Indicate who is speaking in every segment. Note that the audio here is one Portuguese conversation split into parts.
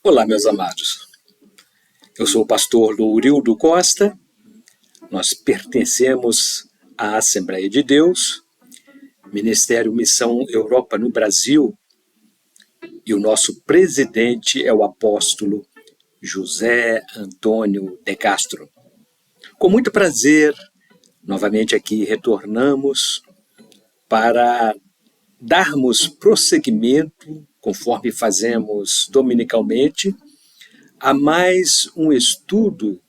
Speaker 1: Olá, meus amados. Eu sou o pastor Lourildo Costa. Nós pertencemos à Assembleia de Deus, Ministério Missão Europa no Brasil, e o nosso presidente é o apóstolo José Antônio de Castro. Com muito prazer, novamente aqui retornamos para darmos prosseguimento, conforme fazemos dominicalmente, a mais um estudo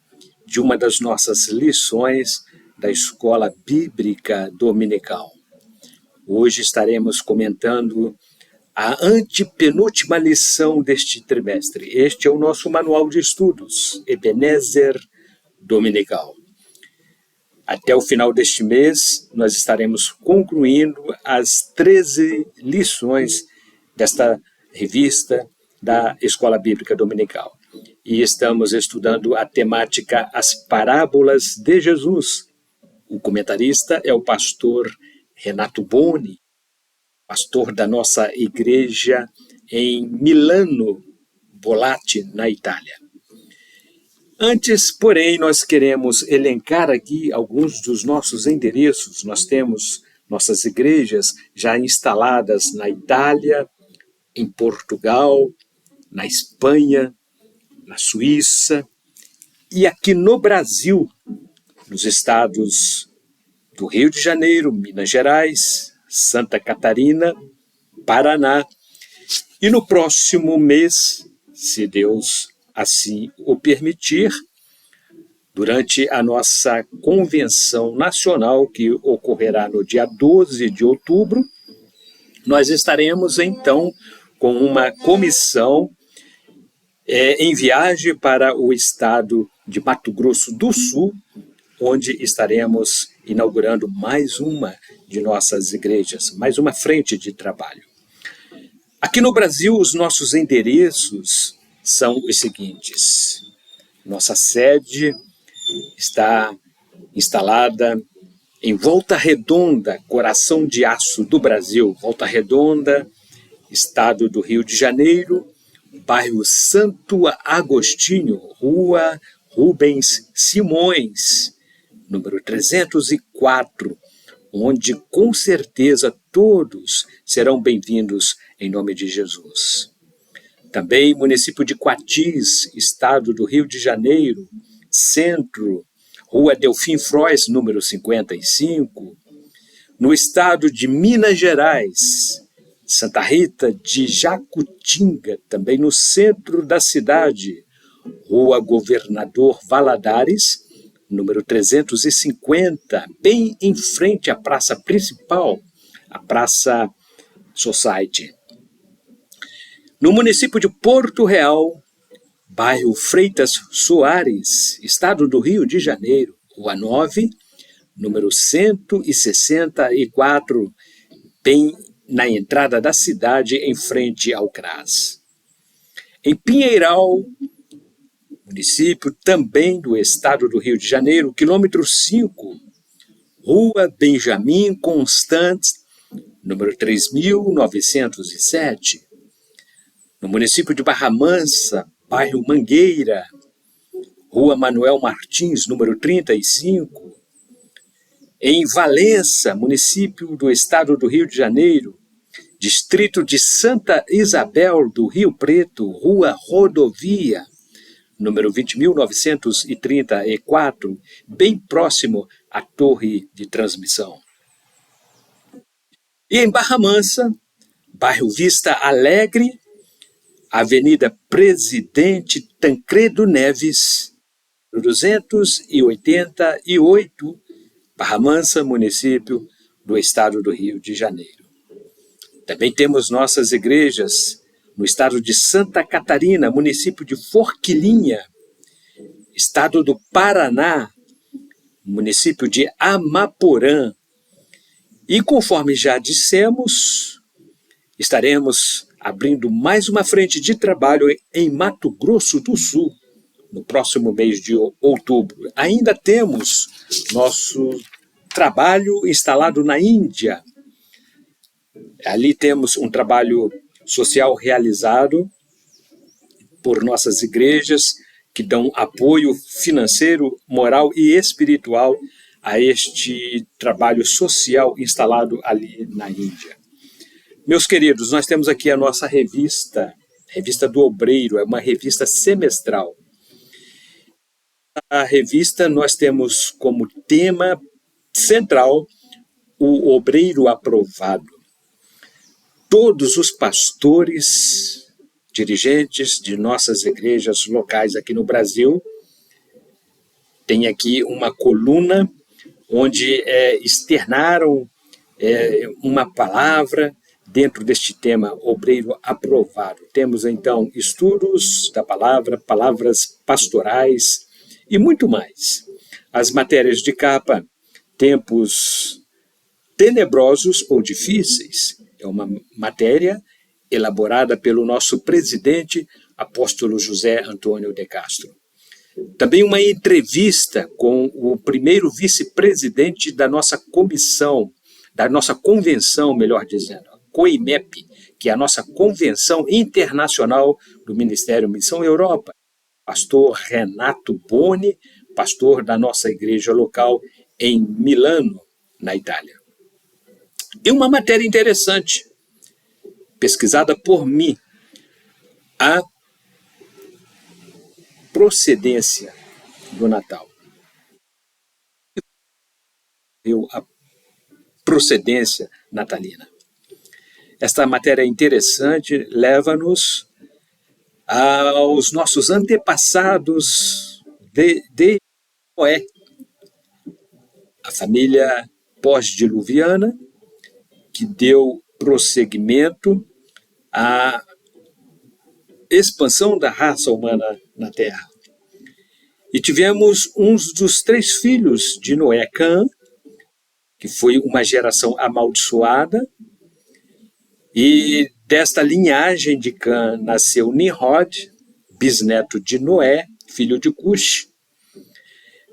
Speaker 1: de uma das nossas lições da Escola Bíblica Dominical. Hoje estaremos comentando a antepenúltima lição deste trimestre. Este é o nosso manual de estudos, Ebenezer Dominical. Até o final deste mês, nós estaremos concluindo as 13 lições desta revista da Escola Bíblica Dominical. E estamos estudando a temática As Parábolas de Jesus. O comentarista é o pastor Renato Boni, pastor da nossa igreja em Milano, Bollate, na Itália. Antes, porém, nós queremos elencar aqui alguns dos nossos endereços. Nós temos nossas igrejas já instaladas na Itália, em Portugal, na Espanha, na Suíça e aqui no Brasil, nos estados do Rio de Janeiro, Minas Gerais, Santa Catarina, Paraná. E no próximo mês, se Deus assim o permitir, durante a nossa convenção nacional, que ocorrerá no dia 12 de outubro, nós estaremos então com uma comissão em viagem para o estado de Mato Grosso do Sul, onde estaremos inaugurando mais uma de nossas igrejas, mais uma frente de trabalho. Aqui no Brasil, os nossos endereços são os seguintes. Nossa sede está instalada em Volta Redonda, coração de aço do Brasil. Volta Redonda, estado do Rio de Janeiro, bairro Santo Agostinho, Rua Rubens Simões, número 304, onde com certeza todos serão bem-vindos em nome de Jesus. Também município de Quatis, estado do Rio de Janeiro, centro, Rua Delfim Frois, número 55, no estado de Minas Gerais, Santa Rita de Jacutinga, também no centro da cidade, Rua Governador Valadares, número 350, bem em frente à praça principal, a Praça Society. No município de Porto Real, bairro Freitas Soares, estado do Rio de Janeiro, Rua 9, número 164, bem na entrada da cidade, em frente ao CRAS. Em Pinheiral, município também do estado do Rio de Janeiro, quilômetro 5, Rua Benjamin Constant, número 3907. No município de Barra Mansa, bairro Mangueira, Rua Manuel Martins, número 35. Em Valença, município do estado do Rio de Janeiro, distrito de Santa Isabel do Rio Preto, Rua Rodovia, número 20.934, bem próximo à torre de transmissão. E em Barra Mansa, bairro Vista Alegre, Avenida Presidente Tancredo Neves, 288, Barra Mansa, município do estado do Rio de Janeiro. Também temos nossas igrejas no estado de Santa Catarina, município de Forquilinha, estado do Paraná, município de Amaporã. E conforme já dissemos, estaremos abrindo mais uma frente de trabalho em Mato Grosso do Sul, no próximo mês de outubro. Ainda temos nosso trabalho instalado na Índia. Ali temos um trabalho social realizado por nossas igrejas que dão apoio financeiro, moral e espiritual a este trabalho social instalado ali na Índia. Meus queridos, nós temos aqui a nossa revista, Revista do Obreiro, é uma revista semestral. A revista nós temos como tema central o obreiro aprovado. Todos os pastores, dirigentes de nossas igrejas locais aqui no Brasil, tem aqui uma coluna onde externaram uma palavra dentro deste tema, obreiro aprovado. Temos então estudos da palavra, palavras pastorais e muito mais. As matérias de capa, tempos tenebrosos ou difíceis, é uma matéria elaborada pelo nosso presidente, apóstolo José Antônio de Castro. Também uma entrevista com o primeiro vice-presidente da nossa comissão, da nossa convenção, melhor dizendo, a COIMEP, que é a nossa Convenção Internacional do Ministério Missão Europa, pastor Renato Boni, pastor da nossa igreja local em Milano, na Itália. E uma matéria interessante, pesquisada por mim, a procedência do Natal. A procedência natalina. Esta matéria interessante leva-nos aos nossos antepassados de Noé, a família pós-diluviana, que deu prosseguimento à expansão da raça humana na Terra. E tivemos um dos 3 filhos de Noé, Cã, que foi uma geração amaldiçoada, e desta linhagem de Cã nasceu Nimrod, bisneto de Noé, filho de Cush.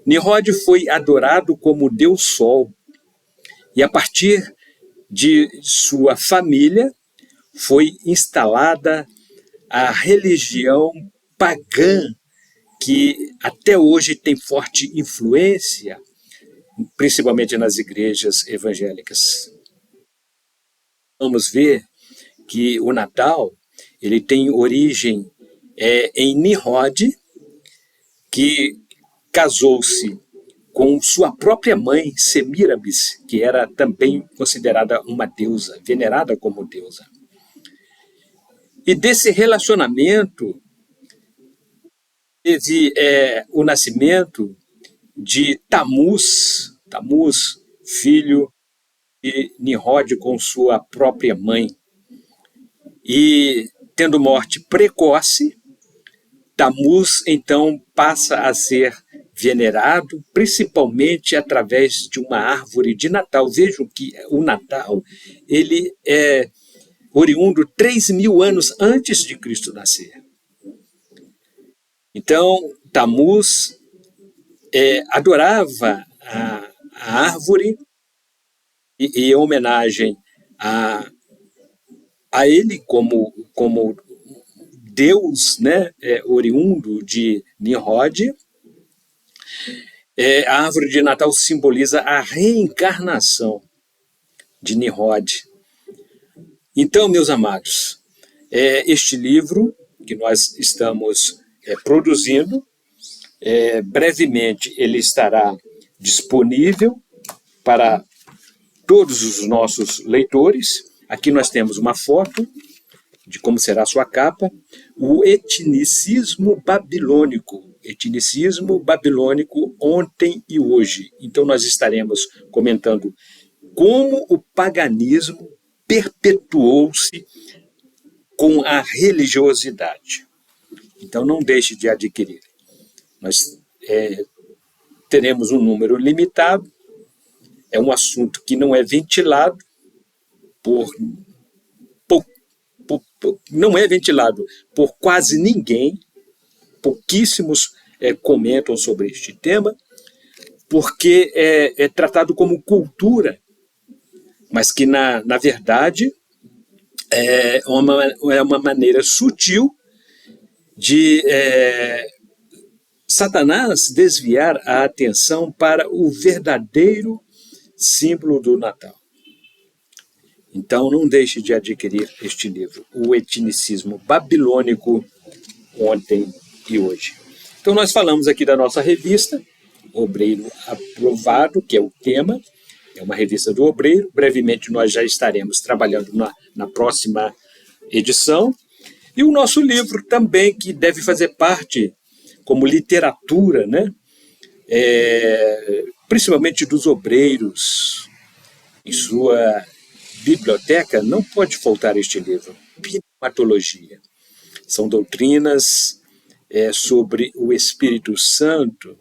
Speaker 1: Nimrod foi adorado como Deus Sol, e a partir de sua família foi instalada a religião pagã, que até hoje tem forte influência, principalmente nas igrejas evangélicas. Vamos ver que o Natal ele tem origem em Nimrod, que casou-se com sua própria mãe, Semíramis, que era também considerada uma deusa, venerada como deusa. E desse relacionamento teve o nascimento de Tamuz, filho de Nimrod com sua própria mãe. E tendo morte precoce, Tamuz então passa a ser venerado, principalmente através de uma árvore de Natal. Vejam que o Natal ele é oriundo 3.000 anos antes de Cristo nascer. Então, Tamuz adorava a árvore e em homenagem a ele como Deus, né, oriundo de Nimrod. A árvore de Natal simboliza a reencarnação de Nimrod. Então, meus amados, este livro que nós estamos produzindo, brevemente ele estará disponível para todos os nossos leitores. Aqui nós temos uma foto de como será a sua capa, o etnicismo babilônico ontem e hoje. Então nós estaremos comentando como o paganismo perpetuou-se com a religiosidade. Então não deixe de adquirir. Nós teremos um número limitado, é um assunto que não é ventilado por quase ninguém, pouquíssimos comentam sobre este tema, porque é tratado como cultura, mas que na verdade é uma maneira sutil de Satanás desviar a atenção para o verdadeiro símbolo do Natal. Então, não deixe de adquirir este livro, O Etnicismo Babilônico, Ontem e Hoje. Então, nós falamos aqui da nossa revista, Obreiro Aprovado, que é o tema, é uma revista do Obreiro. Brevemente, nós já estaremos trabalhando na próxima edição. E o nosso livro também, que deve fazer parte como literatura, né? Principalmente dos obreiros, em sua biblioteca, não pode faltar este livro, Pneumatologia. São doutrinas sobre o Espírito Santo,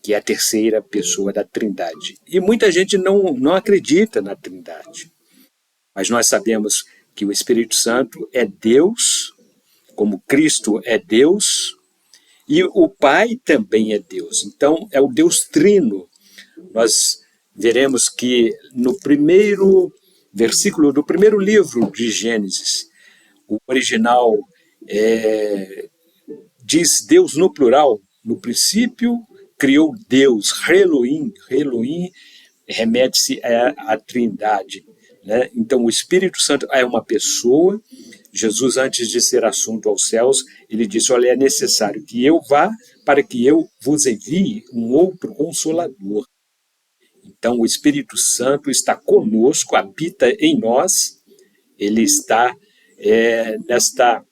Speaker 1: que é a terceira pessoa da Trindade. E muita gente não acredita na Trindade. Mas nós sabemos que o Espírito Santo é Deus, como Cristo é Deus, e o Pai também é Deus. Então, é o Deus Trino. Nós veremos que no primeiro versículo do primeiro livro de Gênesis, o original diz Deus no plural. No princípio criou Deus, Elohim. Elohim remete-se à Trindade, né? Então, o Espírito Santo é uma pessoa. Jesus, antes de ser assunto aos céus, ele disse: olha, é necessário que eu vá para que eu vos envie um outro Consolador. Então, o Espírito Santo está conosco, habita em nós, ele está nesta,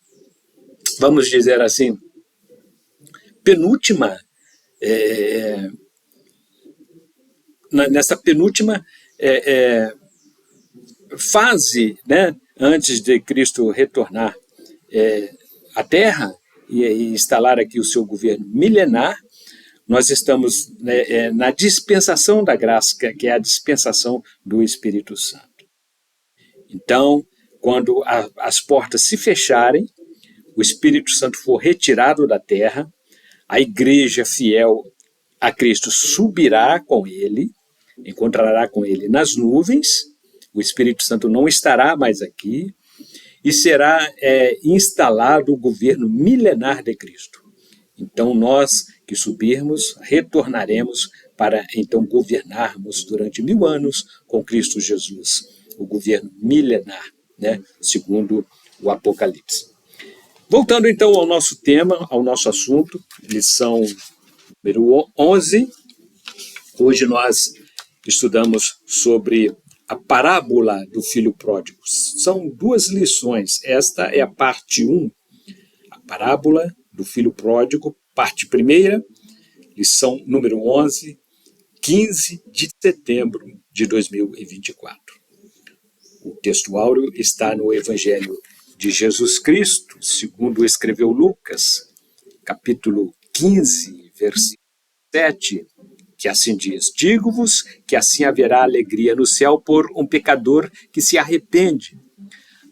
Speaker 1: vamos dizer assim, penúltima, nessa penúltima fase, né, antes de Cristo retornar à Terra e instalar aqui o seu governo milenar. Nós estamos na dispensação da graça, que é a dispensação do Espírito Santo. Então, quando as portas se fecharem, o Espírito Santo for retirado da terra, a igreja fiel a Cristo subirá com ele, encontrará com ele nas nuvens, o Espírito Santo não estará mais aqui, e será instalado o governo milenar de Cristo. Então, nós que subirmos, retornaremos para então governarmos durante 1000 anos com Cristo Jesus, o governo milenar, né, segundo o Apocalipse. Voltando então ao nosso tema, ao nosso assunto, lição número 11. Hoje nós estudamos sobre a parábola do filho pródigo. São 2 lições. Esta é a parte 1, a parábola do filho pródigo, parte 1, lição número 11, 15 de setembro de 2024. O texto áureo está no Evangelho de Jesus Cristo, segundo escreveu Lucas, capítulo 15, versículo 7, que assim diz: digo-vos que assim haverá alegria no céu por um pecador que se arrepende,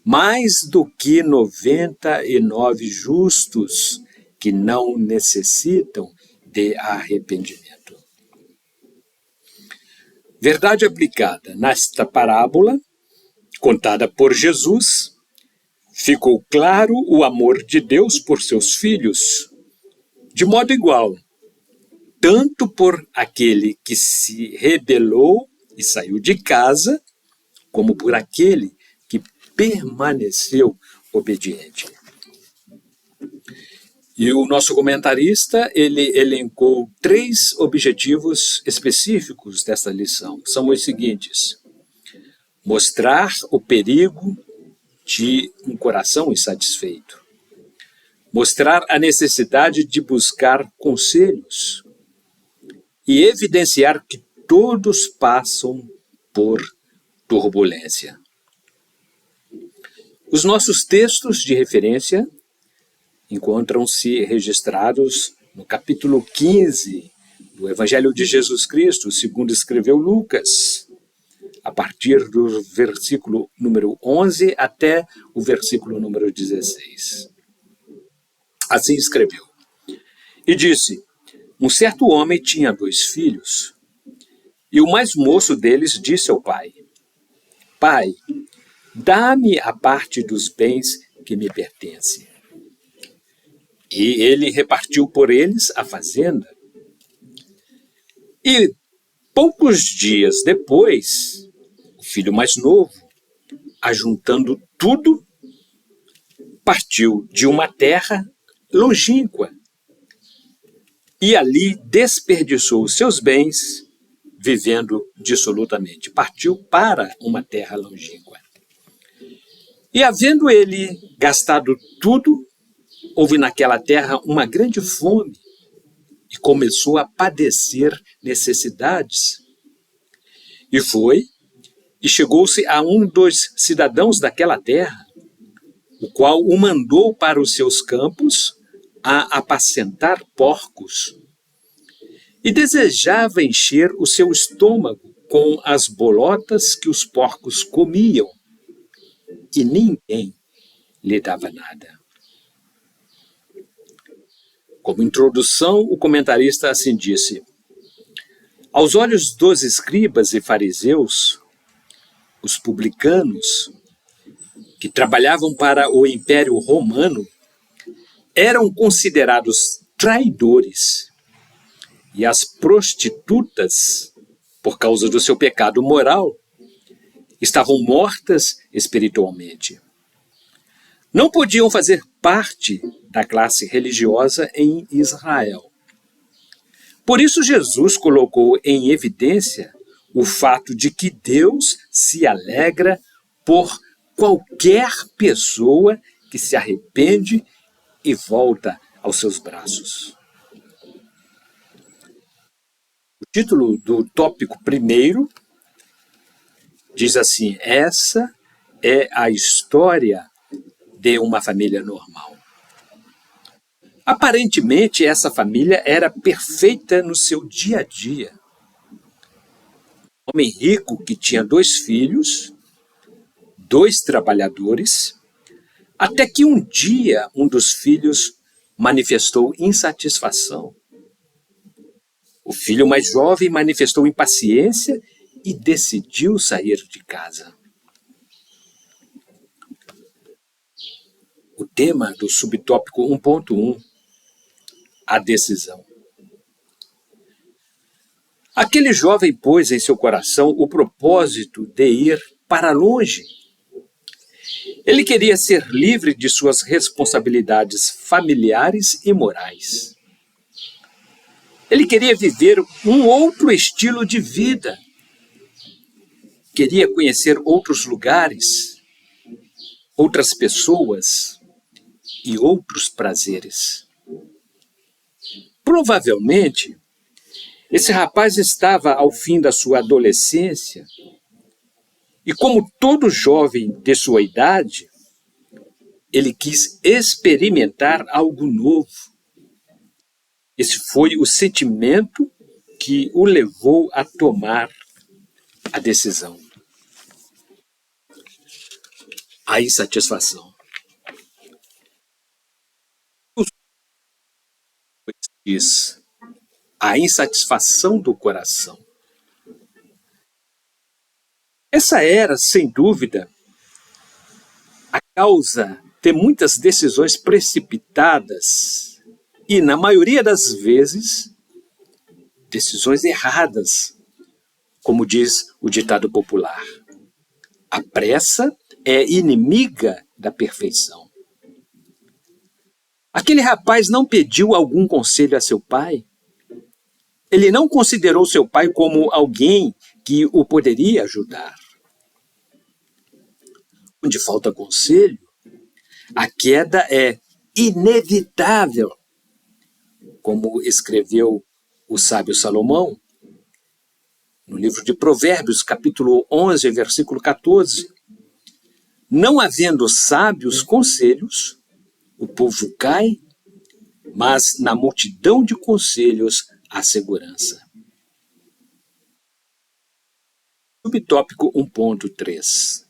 Speaker 1: mais do que 99 justos que não necessitam de arrependimento. Verdade aplicada nesta parábola, contada por Jesus, ficou claro o amor de Deus por seus filhos, de modo igual, tanto por aquele que se rebelou e saiu de casa, como por aquele que permaneceu obediente. E o nosso comentarista, ele elencou 3 objetivos específicos desta lição. São os seguintes: mostrar o perigo de um coração insatisfeito, mostrar a necessidade de buscar conselhos e evidenciar que todos passam por turbulência. Os nossos textos de referência encontram-se registrados no capítulo 15 do Evangelho de Jesus Cristo, segundo escreveu Lucas, a partir do versículo número 11 até o versículo número 16. Assim escreveu: e disse: um certo homem tinha 2 filhos, e o mais moço deles disse ao pai: pai, dá-me a parte dos bens que me pertence. e ele repartiu por eles a fazenda. E poucos dias depois, o filho mais novo, ajuntando tudo, partiu de uma terra longínqua e ali desperdiçou os seus bens, vivendo dissolutamente. Partiu para uma terra longínqua. E havendo ele gastado tudo, houve naquela terra uma grande fome e começou a padecer necessidades. E foi e chegou-se a um dos cidadãos daquela terra, o qual o mandou para os seus campos a apacentar porcos. E desejava encher o seu estômago com as bolotas que os porcos comiam, e ninguém lhe dava nada. Como introdução, o comentarista assim disse: aos olhos dos escribas e fariseus, os publicanos, que trabalhavam para o Império Romano, eram considerados traidores, e as prostitutas, por causa do seu pecado moral, estavam mortas espiritualmente. Não podiam fazer parte da classe religiosa em Israel. Por isso, Jesus colocou em evidência o fato de que Deus se alegra por qualquer pessoa que se arrepende e volta aos seus braços. O título do tópico primeiro diz assim: essa é a história de uma família normal. Aparentemente, essa família era perfeita no seu dia a dia. Um homem rico que tinha 2 filhos, 2 trabalhadores, até que um dia um dos filhos manifestou insatisfação. O filho mais jovem manifestou impaciência e decidiu sair de casa. O tema do subtópico 1.1, a decisão. Aquele jovem pôs em seu coração o propósito de ir para longe. Ele queria ser livre de suas responsabilidades familiares e morais. Ele queria viver um outro estilo de vida. Queria conhecer outros lugares, outras pessoas e outros prazeres. Provavelmente, esse rapaz estava ao fim da sua adolescência e, como todo jovem de sua idade, ele quis experimentar algo novo. Esse foi o sentimento que o levou a tomar a decisão. A insatisfação. Diz, a insatisfação do coração. Essa era, sem dúvida, a causa de muitas decisões precipitadas e, na maioria das vezes, decisões erradas, como diz o ditado popular. A pressa é inimiga da perfeição. Aquele rapaz não pediu algum conselho a seu pai. Ele não considerou seu pai como alguém que o poderia ajudar. Onde falta conselho, a queda é inevitável, como escreveu o sábio Salomão, no livro de Provérbios, capítulo 11, versículo 14. Não havendo sábios conselhos, o povo cai, mas na multidão de conselhos há segurança. Subtópico 1.3.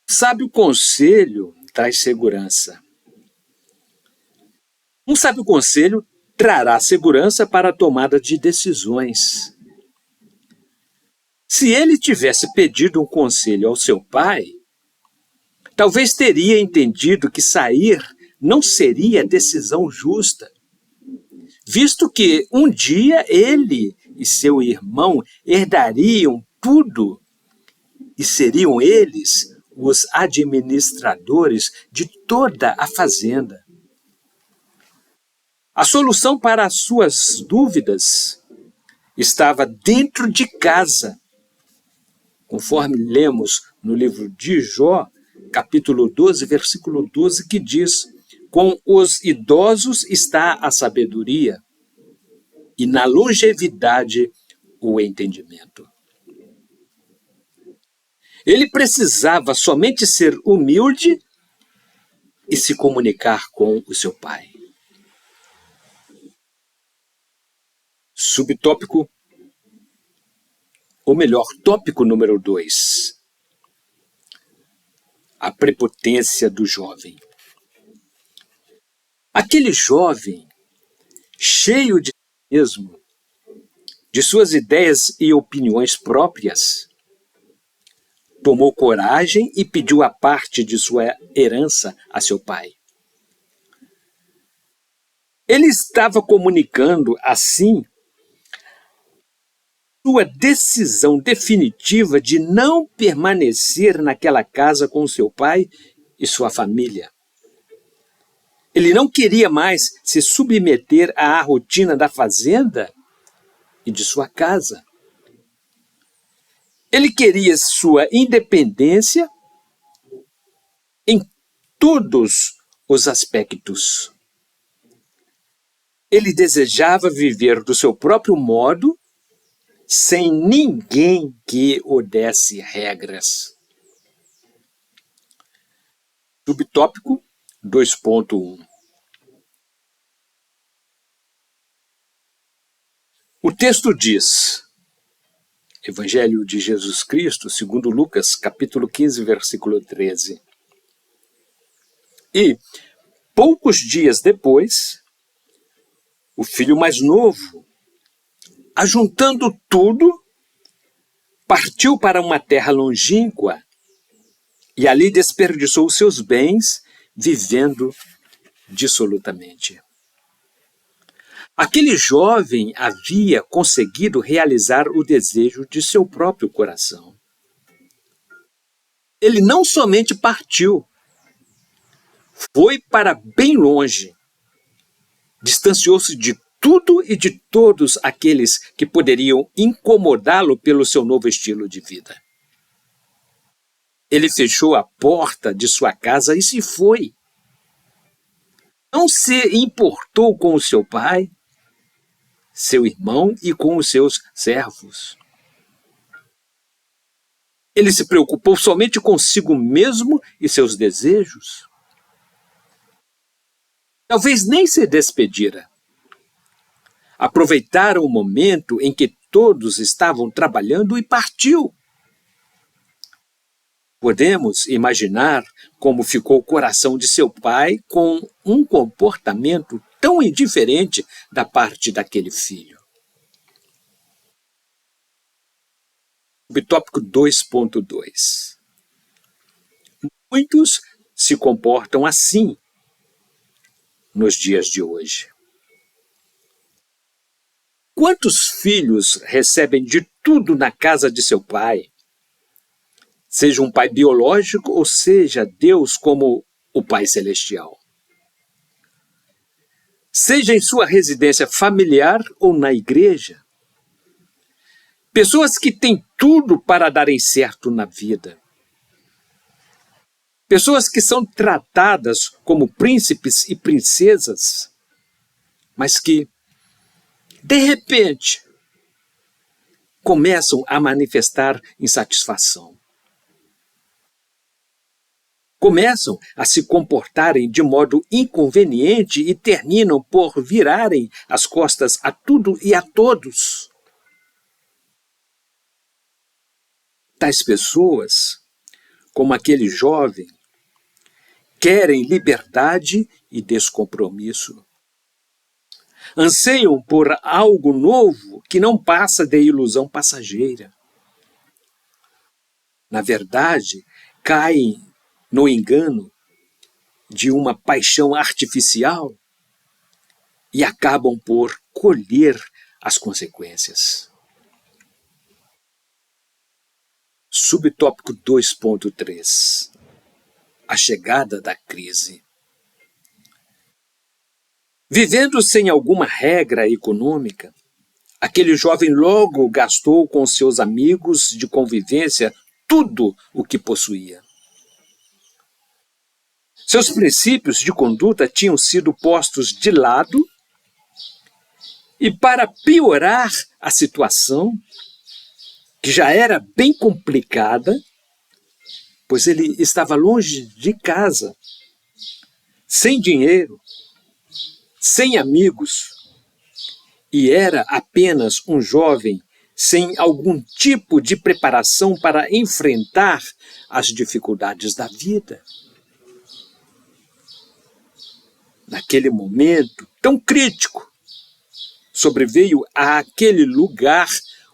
Speaker 1: Sábio conselho traz segurança. Um sábio conselho trará segurança para a tomada de decisões. Se ele tivesse pedido um conselho ao seu pai, talvez teria entendido que sair não seria decisão justa, visto que um dia ele e seu irmão herdariam tudo e seriam eles os administradores de toda a fazenda. A solução para as suas dúvidas estava dentro de casa, conforme lemos no livro de Jó, capítulo 12, versículo 12, que diz: com os idosos está a sabedoria, e na longevidade o entendimento. Ele precisava somente ser humilde e se comunicar com o seu pai. Subtópico, ou melhor, tópico número 2. A prepotência do jovem. Aquele jovem, cheio de si mesmo, de suas ideias e opiniões próprias, tomou coragem e pediu a parte de sua herança a seu pai. Ele estava comunicando, assim, sua decisão definitiva de não permanecer naquela casa com seu pai e sua família. Ele não queria mais se submeter à rotina da fazenda e de sua casa. Ele queria sua independência em todos os aspectos. Ele desejava viver do seu próprio modo, sem ninguém que o desse regras. Subtópico 2.1. O texto diz, Evangelho de Jesus Cristo, segundo Lucas, capítulo 15, versículo 13. E, poucos dias depois, o filho mais novo, ajuntando tudo, partiu para uma terra longínqua e ali desperdiçou seus bens, vivendo dissolutamente. Aquele jovem havia conseguido realizar o desejo de seu próprio coração. Ele não somente partiu, foi para bem longe, distanciou-se de tudo e de todos aqueles que poderiam incomodá-lo pelo seu novo estilo de vida. Ele fechou a porta de sua casa e se foi. Não se importou com o seu pai, seu irmão e com os seus servos. Ele se preocupou somente consigo mesmo e seus desejos. Talvez nem se despedira. Aproveitaram o momento em que todos estavam trabalhando e partiu. Podemos imaginar como ficou o coração de seu pai com um comportamento tão indiferente da parte daquele filho. Subtópico 2.2. Muitos se comportam assim nos dias de hoje. Quantos filhos recebem de tudo na casa de seu pai? Seja um pai biológico ou seja Deus como o Pai Celestial. Seja em sua residência familiar ou na igreja. Pessoas que têm tudo para darem certo na vida. Pessoas que são tratadas como príncipes e princesas, mas que, de repente, começam a manifestar insatisfação. Começam a se comportarem de modo inconveniente e terminam por virarem as costas a tudo e a todos. Tais pessoas, como aquele jovem, querem liberdade e descompromisso. Anseiam por algo novo que não passa de ilusão passageira. Na verdade, caem no engano de uma paixão artificial e acabam por colher as consequências. Subtópico 2.3. A chegada da crise. Vivendo sem alguma regra econômica, aquele jovem logo gastou com seus amigos de convivência tudo o que possuía. Seus princípios de conduta tinham sido postos de lado e, para piorar a situação, que já era bem complicada, pois ele estava longe de casa, sem dinheiro, sem amigos, e era apenas um jovem sem algum tipo de preparação para enfrentar as dificuldades da vida. Naquele momento tão crítico, sobreveio àquele lugar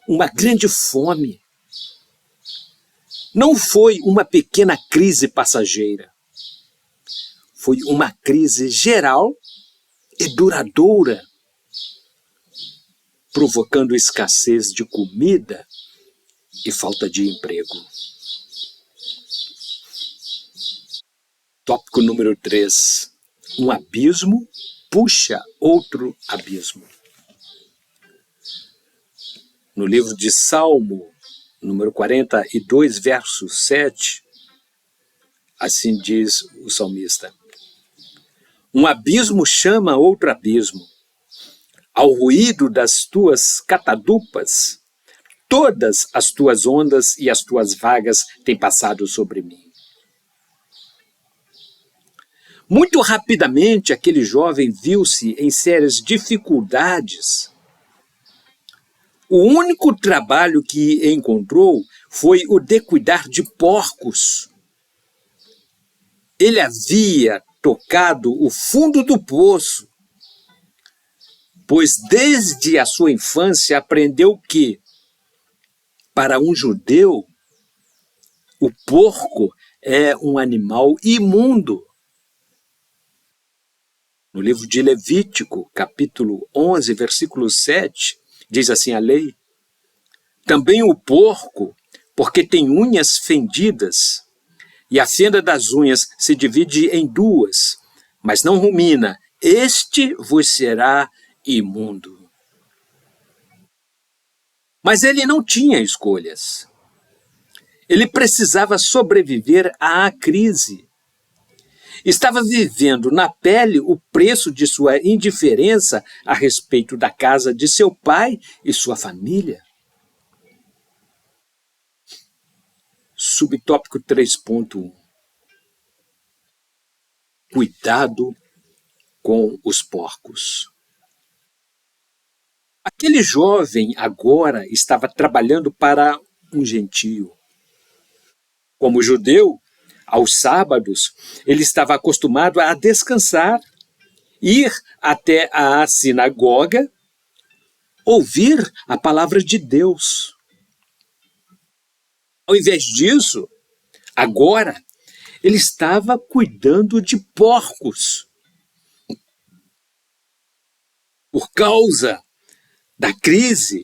Speaker 1: uma grande fome. Não foi uma pequena crise passageira. Foi uma crise geral e duradoura, provocando escassez de comida e falta de emprego. Tópico número 3. Um abismo puxa outro abismo. No livro de Salmo, número 42, verso 7, assim diz o salmista: um abismo chama outro abismo. Ao ruído das tuas catadupas, todas as tuas ondas e as tuas vagas têm passado sobre mim. Muito rapidamente, aquele jovem viu-se em sérias dificuldades. O único trabalho que encontrou foi o de cuidar de porcos. Ele havia tocado o fundo do poço, pois desde a sua infância aprendeu que, para um judeu, o porco é um animal imundo. No livro de Levítico, capítulo 11, versículo 7, diz assim a lei: também o porco, porque tem unhas fendidas, e a fenda das unhas se divide em duas, mas não rumina, este vos será imundo. Mas ele não tinha escolhas. Ele precisava sobreviver à crise. Estava vivendo na pele o preço de sua indiferença a respeito da casa de seu pai e sua família. Subtópico 3.1. Cuidado com os porcos. Aquele jovem agora estava trabalhando para um gentio. Como judeu, aos sábados, ele estava acostumado a descansar, ir até a sinagoga, ouvir a palavra de Deus. Ao invés disso, agora, ele estava cuidando de porcos. Por causa da crise,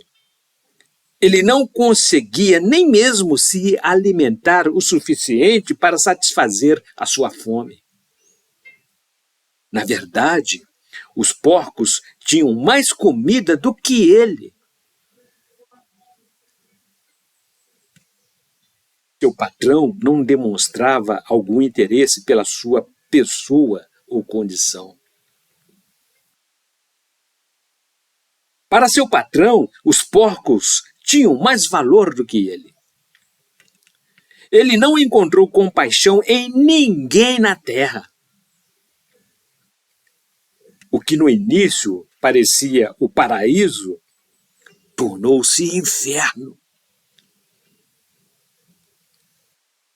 Speaker 1: ele não conseguia nem mesmo se alimentar o suficiente para satisfazer a sua fome. Na verdade, os porcos tinham mais comida do que ele. Seu patrão não demonstrava algum interesse pela sua pessoa ou condição. Para seu patrão, os porcos tinham mais valor do que ele. Ele não encontrou compaixão em ninguém na terra. O que no início parecia o paraíso, tornou-se inferno.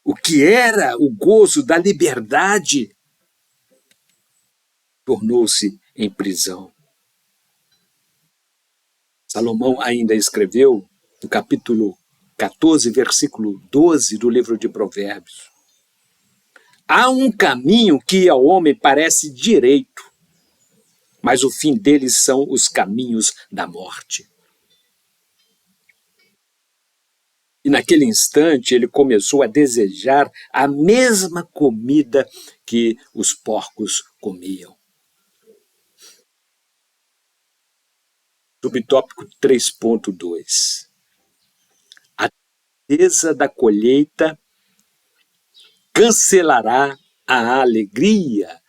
Speaker 1: O que era o gozo da liberdade, tornou-se em prisão. Salomão ainda escreveu, no capítulo 14, versículo 12 do livro de Provérbios: Há um caminho que ao homem parece direito, mas o fim deles são os caminhos da morte. E naquele instante ele começou a desejar a mesma comida que os porcos comiam. Subtópico 3.2. A tristeza da colheita cancelará a alegria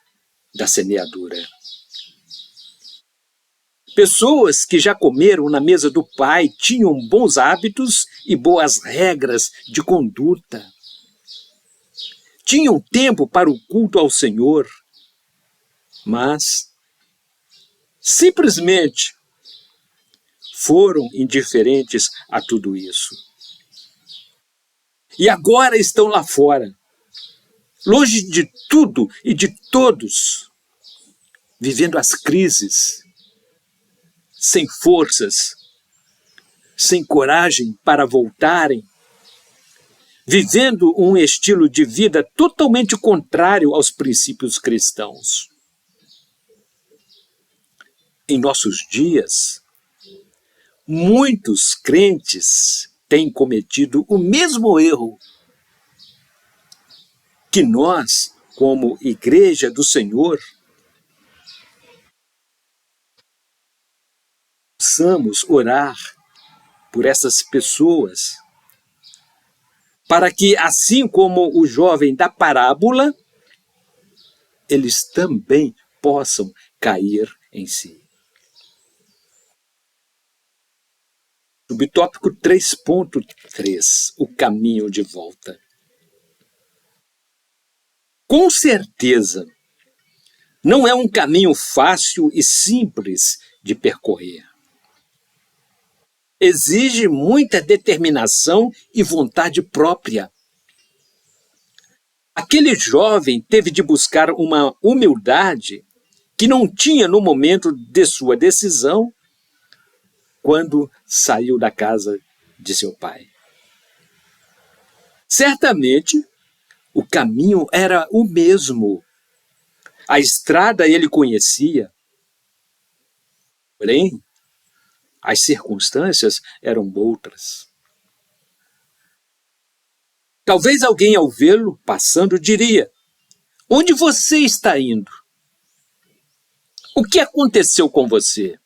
Speaker 1: da semeadura. Pessoas que já comeram na mesa do Pai tinham bons hábitos e boas regras de conduta. Tinham tempo para o culto ao Senhor, mas simplesmente foram indiferentes a tudo isso. E agora estão lá fora, longe de tudo e de todos, vivendo as crises, sem forças, sem coragem para voltarem, vivendo um estilo de vida totalmente contrário aos princípios cristãos. Em nossos dias, muitos crentes têm cometido o mesmo erro que nós, como Igreja do Senhor, possamos orar por essas pessoas, para que, assim como o jovem da parábola, eles também possam cair em si. Subtópico 3.3, o caminho de volta. Com certeza, não é um caminho fácil e simples de percorrer. Exige muita determinação e vontade própria. Aquele jovem teve de buscar uma humildade que não tinha no momento de sua decisão, quando saiu da casa de seu pai. Certamente, o caminho era o mesmo. A estrada ele conhecia. Porém, as circunstâncias eram outras. Talvez alguém, ao vê-lo passando, diria: onde você está indo? O que aconteceu com você?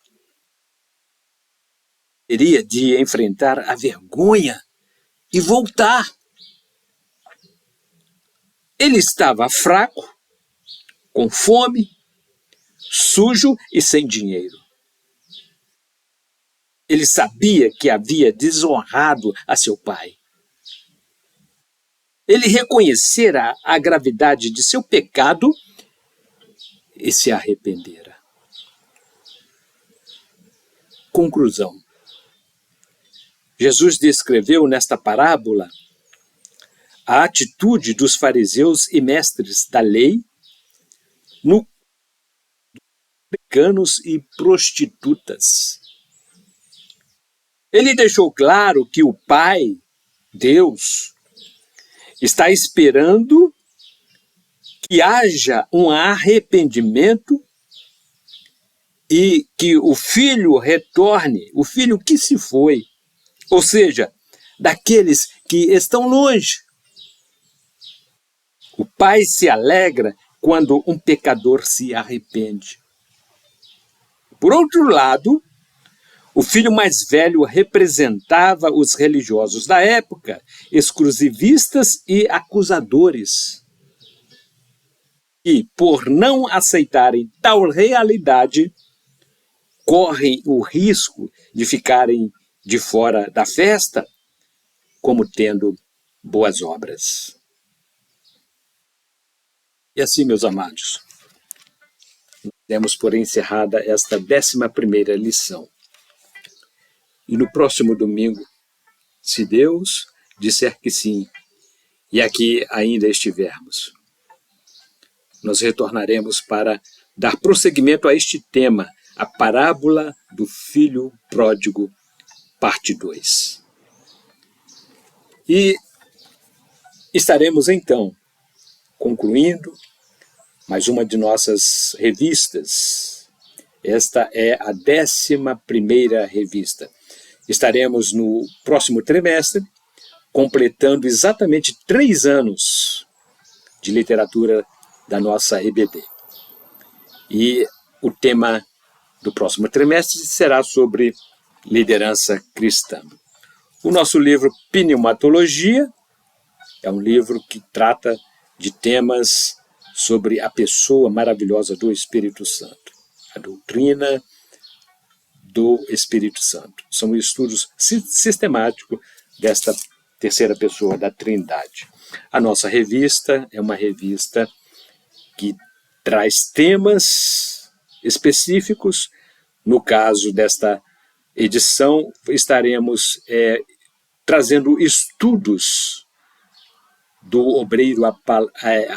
Speaker 1: Teria de enfrentar a vergonha e voltar. Ele estava fraco, com fome, sujo e sem dinheiro. Ele sabia que havia desonrado a seu pai. Ele reconhecera a gravidade de seu pecado e se arrependera. Conclusão. Jesus descreveu nesta parábola a atitude dos fariseus e mestres da lei no publicanos e prostitutas. Ele deixou claro que o Pai, Deus, está esperando que haja um arrependimento e que o filho retorne, o filho que se foi, ou seja, daqueles que estão longe. O Pai se alegra quando um pecador se arrepende. Por outro lado, o filho mais velho representava os religiosos da época, exclusivistas e acusadores. E, por não aceitarem tal realidade, correm o risco de ficarem de fora da festa, como tendo boas obras. E assim, meus amados, demos por encerrada esta 11ª lição. E no próximo domingo, se Deus disser que sim, e aqui ainda estivermos, nós retornaremos para dar prosseguimento a este tema, a parábola do filho pródigo, parte 2. E estaremos então concluindo mais uma de nossas revistas. Esta é a 11ª revista. Estaremos no próximo trimestre, completando exatamente 3 anos de literatura da nossa EBD. E o tema do próximo trimestre será sobre liderança cristã. O nosso livro Pneumatologia é um livro que trata de temas sobre a pessoa maravilhosa do Espírito Santo, a doutrina do Espírito Santo. São estudos sistemáticos desta terceira pessoa da Trindade. A nossa revista é uma revista que traz temas específicos. No caso desta edição, estaremos trazendo estudos do obreiro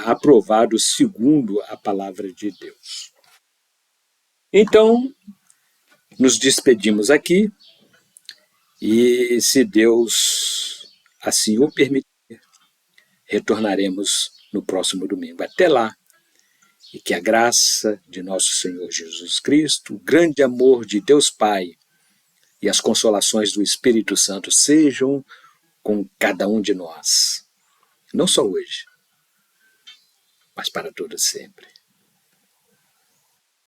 Speaker 1: aprovado segundo a palavra de Deus. Então, nos despedimos aqui e, se Deus assim o permitir, retornaremos no próximo domingo. Até lá, e que a graça de nosso Senhor Jesus Cristo, o grande amor de Deus Pai e as consolações do Espírito Santo sejam com cada um de nós. Não só hoje, mas para todo sempre.